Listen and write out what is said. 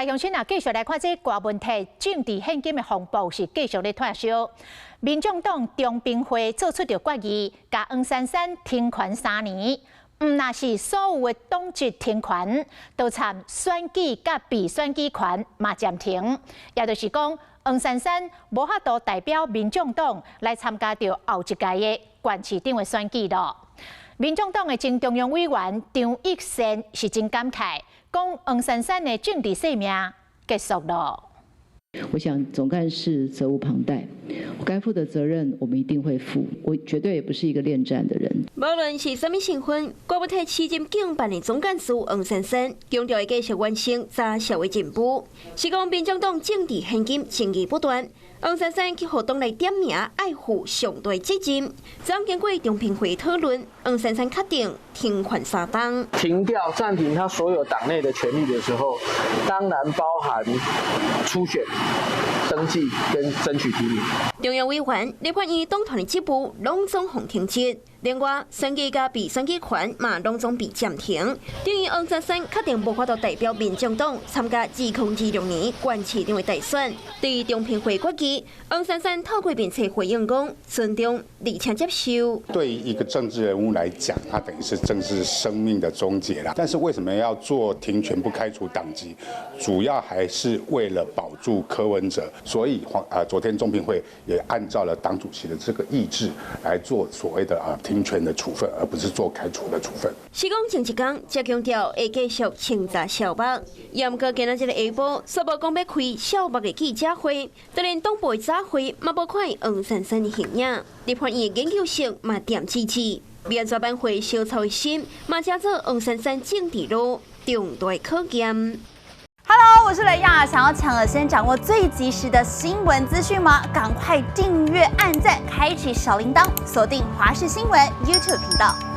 来，乡亲啊，继续来看这大问题，政治现金的风暴是继续咧退烧。民众党中评会做出着决议，甲黄珊珊停权3年。那是所有的党职停权，都参选举甲被选举权嘛暂停，也就是讲，黄珊珊无法度代表民众党来参加着后一届的县市长的选举咯。民众党的前中央委员张益善是真感慨，讲黄珊珊的政治生命结束了。我想总干事责无旁贷，我该负的责任我们一定会负。我绝对也不是一个恋战的人。无论是什么身份，国务院市政警办的总干事黄珊珊强调会继续完成早社会进步，是讲民众党政治现金争议不断。黄珊珊去互党内点名爱护上大责任，将经过中评会讨论，黄珊珊确定停权3党。停掉、暂停他所有党内的权利的时候，当然包含初选、登记跟争取提名。中央委员、立法院党团的职务拢总互停职，另外选举甲被选举权嘛拢总被暂停。等于黄珊珊确定无法度代表民众党参加2026年县市长的大选。对于中评会决议，黄珊珊透过面册回应讲，尊重而且接受。对于一个政治人物来讲，他等于是政治生命的终结啦。但是为什么要做停权不开除党籍？主要还是为了保住柯文哲。所以昨天中评会也按照了党主席的这个意志来做所谓的停权的处分，而不是做开除的处分。是讲前一天才强调会继续清查小目，也毋过今仔日的下晡，宣布讲要开小目的记者会，当然党部的早会嘛无看黄珊珊的形影，立法院研究室嘛点支持，免专班会小操的心嘛加做黄珊珊政治路重大考验。Hello， 我是雷亚，想要抢了先掌握最及时的新闻资讯吗？赶快订阅、按赞、开启小铃铛，锁定华视新闻 YouTube 频道。